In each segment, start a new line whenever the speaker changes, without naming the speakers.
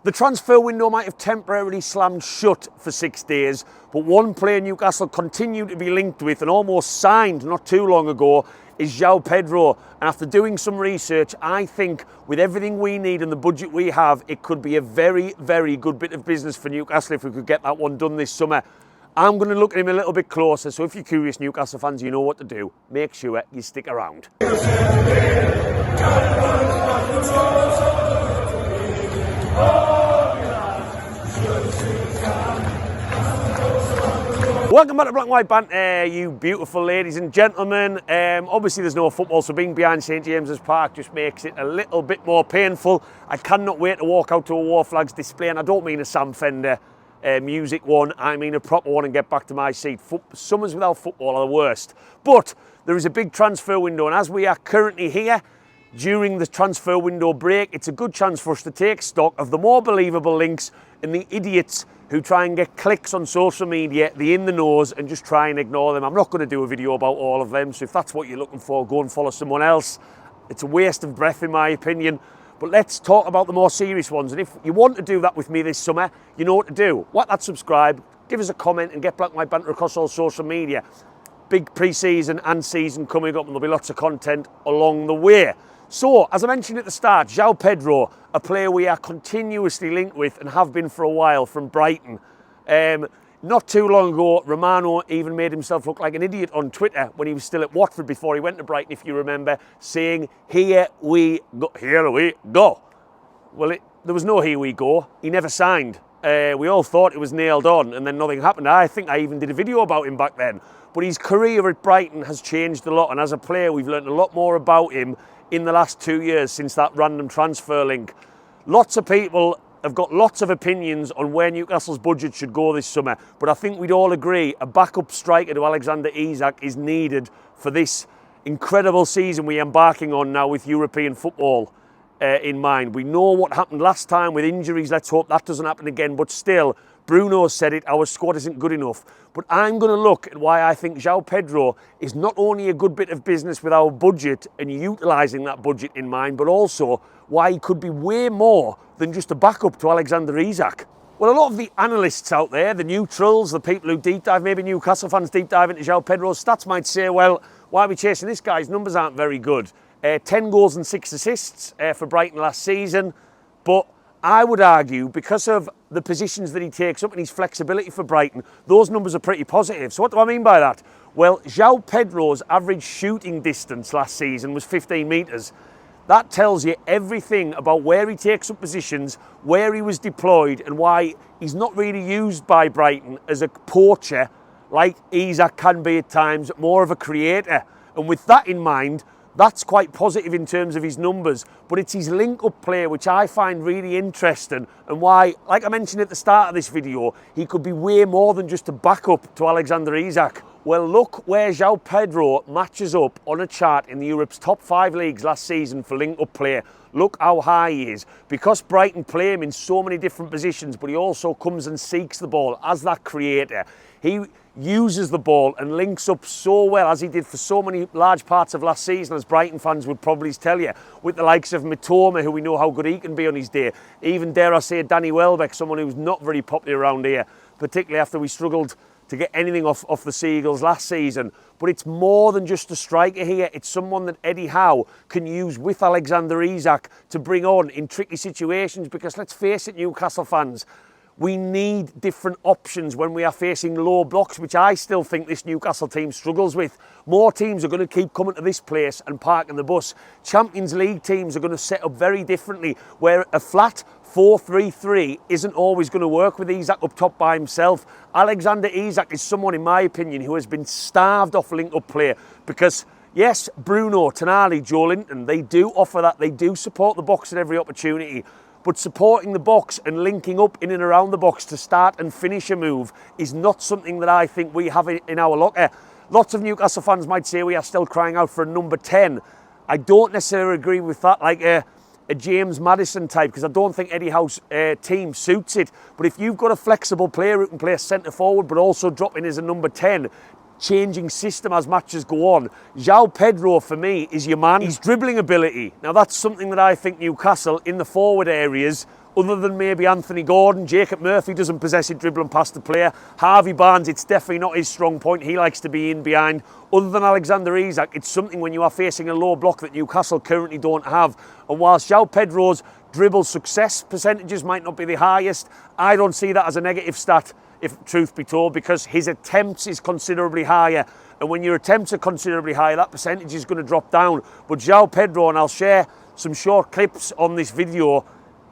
The transfer window might have temporarily slammed shut for 6 days, but one player Newcastle continue to be linked with and almost signed not too long ago is Joao Pedro. And after doing some research, I think with everything we need and the budget we have, it could be a very, very good bit of business for Newcastle if we could get that one done this summer. I'm going to look at him a little bit closer, so if you're curious Newcastle fans, you know what to do. Make sure you stick around. Welcome back to Black and White Banter, you beautiful ladies and gentlemen. Obviously there's no football, so being behind St James's Park just makes it a little bit more painful. I cannot wait to walk out to a War Flags display, and I don't mean a Sam Fender music one, I mean a proper one, and get back to my seat. Summers without football are the worst. But there is a big transfer window, and as we are currently here, during the transfer window break, it's a good chance for us to take stock of the more believable links and the idiots who try and get clicks on social media, the in the nose, and just try and ignore them. I'm not going to do a video about all of them, so if that's what you're looking for, go and follow someone else. It's a waste of breath in my opinion. But let's talk about the more serious ones, and if you want to do that with me this summer, you know what to do. Whack that subscribe, give us a comment, and get Black and White Banter across all social media. Big pre-season and season coming up, and there'll be lots of content along the way. So, as I mentioned at the start, Joao Pedro, a player we are continuously linked with and have been for a while from Brighton. Not too long ago, Romano even made himself look like an idiot on Twitter when he was still at Watford before he went to Brighton, if you remember, saying, here we go, here we go. Well, there was no here we go. He never signed. We all thought it was nailed on, and then nothing happened. I think I even did a video about him back then. But his career at Brighton has changed a lot, and as a player, we've learned a lot more about him in the last 2 years since that random transfer link. Lots of people have got lots of opinions on where Newcastle's budget should go this summer, but I think we'd all agree a backup striker to Alexander Isak is needed for this incredible season we're embarking on now with European football in mind. We know what happened last time with injuries. Let's hope that doesn't happen again, but still, Bruno said it, our squad isn't good enough. But I'm going to look at why I think Joao Pedro is not only a good bit of business with our budget and utilising that budget in mind, but also why he could be way more than just a backup to Alexander Isak. Well, a lot of the analysts out there, the neutrals, the people who deep dive, maybe Newcastle fans deep dive into Joao Pedro's stats might say, well, why are we chasing this guy? His numbers aren't very good. 10 goals and 6 assists for Brighton last season, but I would argue because of the positions that he takes up and his flexibility for Brighton, those numbers are pretty positive. So what do I mean by that? Well, Joao Pedro's average shooting distance last season was 15 metres. That tells you everything about where he takes up positions, where he was deployed, and why he's not really used by Brighton as a poacher like Isak can be at times, more of a creator. And with that in mind, that's quite positive in terms of his numbers, but it's his link-up play which I find really interesting, and why, like I mentioned at the start of this video, he could be way more than just a backup to Alexander Isak. Well, look where Joao Pedro matches up on a chart in Europe's top 5 leagues last season for link-up play. Look how high he is. Because Brighton play him in so many different positions, but he also comes and seeks the ball as that creator. He uses the ball and links up so well, as he did for so many large parts of last season, as Brighton fans would probably tell you, with the likes of Mitoma, who we know how good he can be on his day. Even, dare I say, Danny Welbeck, someone who's not very popular around here, particularly after we struggled to get anything off the Seagulls last season. But it's more than just a striker here. It's someone that Eddie Howe can use with Alexander Isak to bring on in tricky situations, because let's face it, Newcastle fans, we need different options when we are facing low blocks, which I still think this Newcastle team struggles with. More teams are going to keep coming to this place and parking the bus. Champions League teams are going to set up very differently, where a flat 4-3-3 isn't always going to work with Isak up top by himself. Alexander Isak is someone, in my opinion, who has been starved off link-up play, because yes, Bruno, Tonali, Joelon, they do offer that. They do support the box at every opportunity. But supporting the box and linking up in and around the box to start and finish a move is not something that I think we have in our locker. Lots of Newcastle fans might say we are still crying out for a number 10. I don't necessarily agree with that, like a James Maddison type, because I don't think Eddie Howe's team suits it. But if you've got a flexible player who can play centre forward but also drop in as a number 10, changing system as matches go on, Joao Pedro for me is your man. His dribbling ability, now that's something that I think Newcastle in the forward areas Other than maybe Anthony Gordon, Jacob Murphy doesn't possess it dribbling past the player. Harvey Barnes, it's definitely not his strong point. He likes to be in behind. Other than Alexander Isak, it's something when you are facing a low block that Newcastle currently don't have. And whilst Joao Pedro's dribble success percentages might not be the highest, I don't see that as a negative stat, if truth be told, because his attempts is considerably higher. And when your attempts are considerably higher, that percentage is going to drop down. But Joao Pedro, and I'll share some short clips on this video,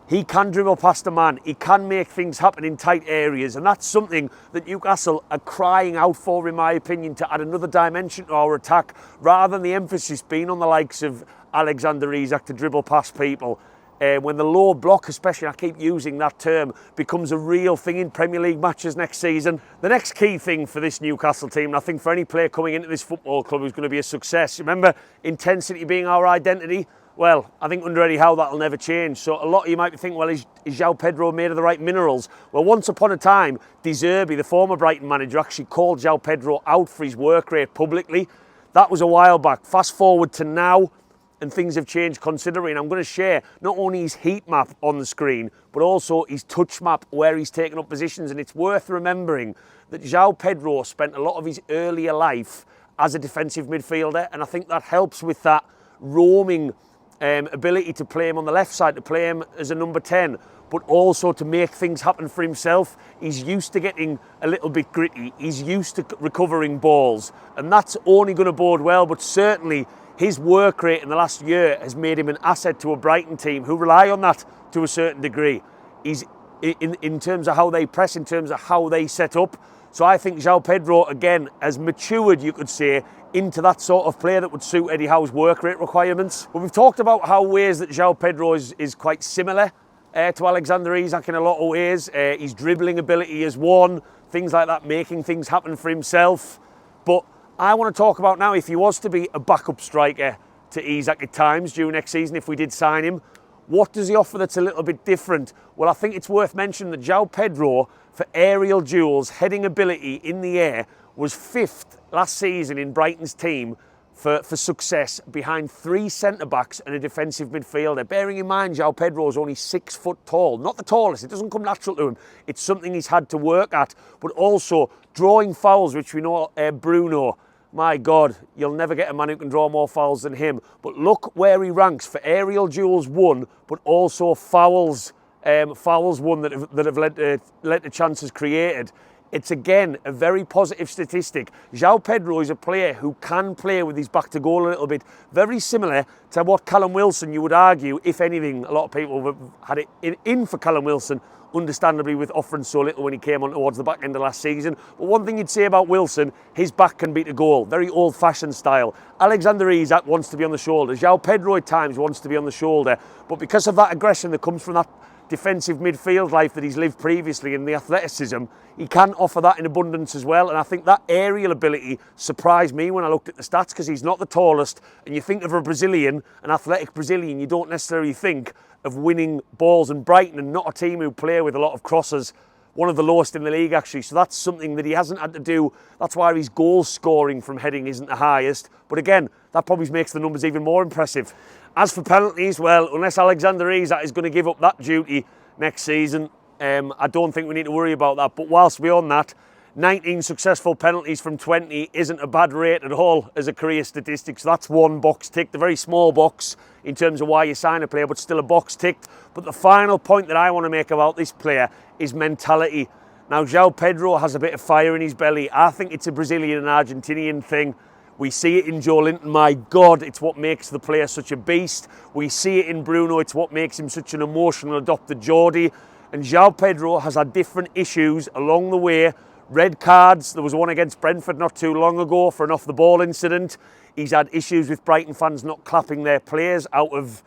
he can dribble past a man, he can make things happen in tight areas, and that's something that Newcastle are crying out for, in my opinion, to add another dimension to our attack, rather than the emphasis being on the likes of Alexander Isak to dribble past people. When the low block, especially, I keep using that term, becomes a real thing in Premier League matches next season. The next key thing for this Newcastle team, and I think for any player coming into this football club who's going to be a success, remember intensity being our identity? Well, I think under Eddie Howe that'll never change. So a lot of you might be thinking, well, is Joao Pedro made of the right minerals? Well, once upon a time, De Zerbi, the former Brighton manager, actually called Joao Pedro out for his work rate publicly. That was a while back. Fast forward to now, and things have changed considerably. And I'm going to share not only his heat map on the screen, but also his touch map where he's taken up positions. And it's worth remembering that Joao Pedro spent a lot of his earlier life as a defensive midfielder. And I think that helps with that roaming ability to play him on the left side, to play him as a number 10, but also to make things happen for himself. He's used to getting a little bit gritty. He's used to recovering balls. And that's only going to bode well, but certainly his work rate in the last year has made him an asset to a Brighton team who rely on that to a certain degree. He's in terms of how they press, in terms of how they set up. So I think Joao Pedro, again, has matured, you could say, into that sort of player that would suit Eddie Howe's work rate requirements. But we've talked about how ways that Joao Pedro is quite similar to Alexander Isak in a lot of ways. His dribbling ability is one, things like that, making things happen for himself. But I want to talk about now, if he was to be a backup striker to Isak at times during next season, if we did sign him, what does he offer that's a little bit different? Well, I think it's worth mentioning that Joao Pedro, for aerial duels, heading ability in the air, was 5th last season in Brighton's team for success, behind 3 centre-backs and a defensive midfielder. Bearing in mind, Joao Pedro is only 6 foot tall. Not the tallest, it doesn't come natural to him. It's something he's had to work at. But also, drawing fouls, which we know Bruno, my God, you'll never get a man who can draw more fouls than him. But look where he ranks for aerial duels, 1, but also fouls. Fouls, 1, that have led to chances created. It's, again, a very positive statistic. Joao Pedro is a player who can play with his back to goal a little bit. Very similar to what Callum Wilson, you would argue, if anything, a lot of people have had it in for Callum Wilson, understandably, with offering so little when he came on towards the back end of last season. But one thing you'd say about Wilson, his back can beat a goal. Very old-fashioned style. Alexander Isak wants to be on the shoulder. Joao Pedro at times wants to be on the shoulder. But because of that aggression that comes from that defensive midfield life that he's lived previously and the athleticism, he can offer that in abundance as well. And I think that aerial ability surprised me when I looked at the stats, because he's not the tallest. And you think of a Brazilian, an athletic Brazilian, you don't necessarily think of winning balls. And Brighton, and not a team who play with a lot of crosses, one of the lowest in the league actually. So that's something that he hasn't had to do. That's why his goal scoring from heading isn't the highest. But again, that probably makes the numbers even more impressive. As for penalties, well, unless Alexander Isak is going to give up that duty next season, I don't think we need to worry about that. But whilst beyond that, 19 successful penalties from 20 isn't a bad rate at all as a career statistic. So that's one box ticked, a very small box in terms of why you sign a player, but still a box ticked. But the final point that I want to make about this player is mentality. Now, Joao Pedro has a bit of fire in his belly. I think it's a Brazilian and Argentinian thing. We see it in Joelon. My God, it's what makes the player such a beast. We see it in Bruno. It's what makes him such an emotional adopted Geordie. And Joao Pedro has had different issues along the way. Red cards. There was one against Brentford not too long ago for an off-the-ball incident. He's had issues with Brighton fans not clapping their players out of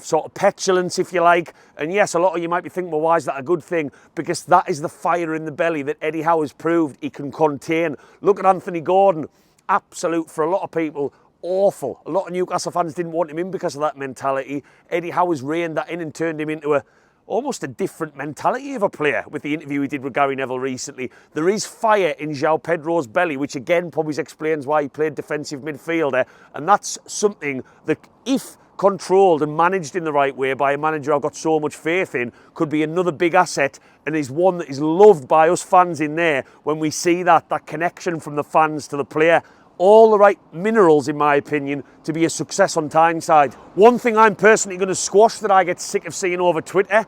sort of petulance, if you like. And yes, a lot of you might be thinking, well, why is that a good thing? Because that is the fire in the belly that Eddie Howe has proved he can contain. Look at Anthony Gordon. Absolute, for a lot of people, awful. A lot of Newcastle fans didn't want him in because of that mentality. Eddie Howe has reined that in and turned him into almost a different mentality of a player with the interview he did with Gary Neville recently. There is fire in Joao Pedro's belly, which again probably explains why he played defensive midfielder. And that's something that, if controlled and managed in the right way by a manager I've got so much faith in, could be another big asset, and is one that is loved by us fans in there when we see that connection from the fans to the player. All the right minerals, in my opinion, to be a success on Tyneside. One thing I'm personally going to squash that I get sick of seeing over Twitter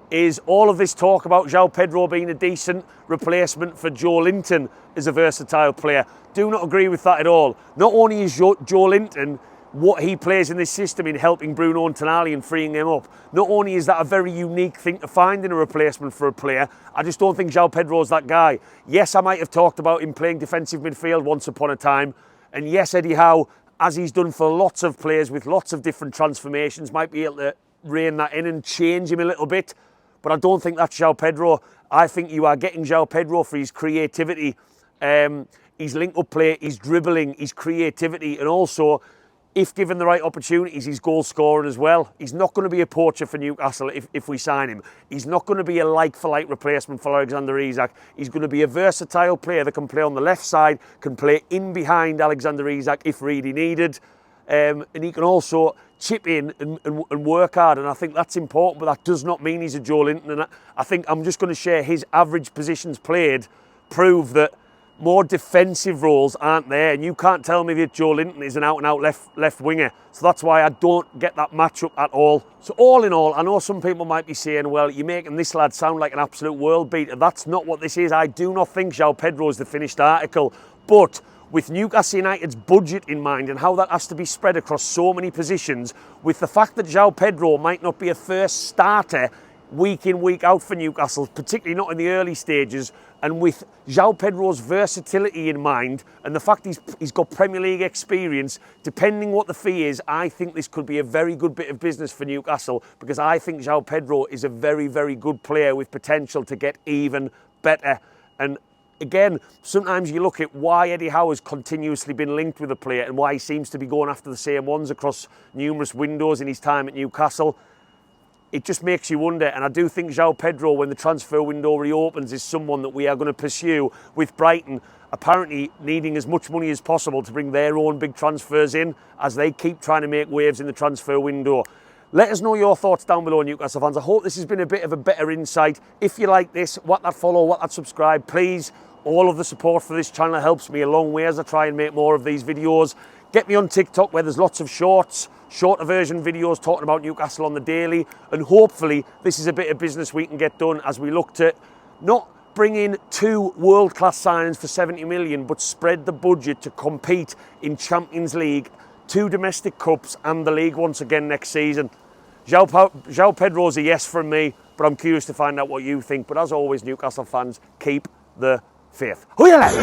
is all of this talk about Joao Pedro being a decent replacement for Joelon as a versatile player. Do not agree with that at all. Not only is Joelon what he plays in this system in helping Bruno and Tonali and freeing him up, not only is that a very unique thing to find in a replacement for a player, I just don't think Joao Pedro is that guy. Yes, I might have talked about him playing defensive midfield once upon a time, and yes, Eddie Howe, as he's done for lots of players with lots of different transformations, might be able to rein that in and change him a little bit, but I don't think that's Joao Pedro. I think you are getting Joao Pedro for his creativity, his link-up play, his dribbling, his creativity, and also, if given the right opportunities, he's goal scoring as well. He's not going to be a poacher for Newcastle if we sign him. He's not going to be a like-for-like replacement for Alexander Isak. He's going to be a versatile player that can play on the left side, can play in behind Alexander Isak if really needed. And he can also chip in and work hard, and I think that's important, but that does not mean he's a Joelon. And I think I'm just going to share his average positions played prove that more defensive roles aren't there, and you can't tell me that Joelon is an out-and-out left winger. So that's why I don't get that matchup at all. So all in all, I know some people might be saying, well, you're making this lad sound like an absolute world beater. That's not what this is. I do not think Joao Pedro is the finished article, but with Newcastle United's budget in mind and how that has to be spread across so many positions, with the fact that Joao Pedro might not be a first starter week in, week out for Newcastle, particularly not in the early stages, and with Joao Pedro's versatility in mind and the fact he's got Premier League experience, depending what the fee is, I think this could be a very good bit of business for Newcastle, because I think Joao Pedro is a very, very good player with potential to get even better. And again, sometimes you look at why Eddie Howe has continuously been linked with a player and why he seems to be going after the same ones across numerous windows in his time at Newcastle. It just makes you wonder, and I do think Joao Pedro, when the transfer window reopens, is someone that we are going to pursue, with Brighton apparently needing as much money as possible to bring their own big transfers in as they keep trying to make waves in the transfer window. Let us know your thoughts down below, Newcastle fans. I hope this has been a bit of a better insight. If you like this, whack that follow, whack that subscribe, please. All of the support for this channel helps me a long way as I try and make more of these videos. Get me on TikTok, where there's lots of shorter version videos talking about Newcastle on the daily, and hopefully this is a bit of business we can get done as we look to not bring in 2 world-class signings for 70 million, but spread the budget to compete in Champions League, 2 domestic cups and the league once again next season. Joao Pedro's a yes from me, but I'm curious to find out what you think. But as always, Newcastle fans, keep the faith. Who you let?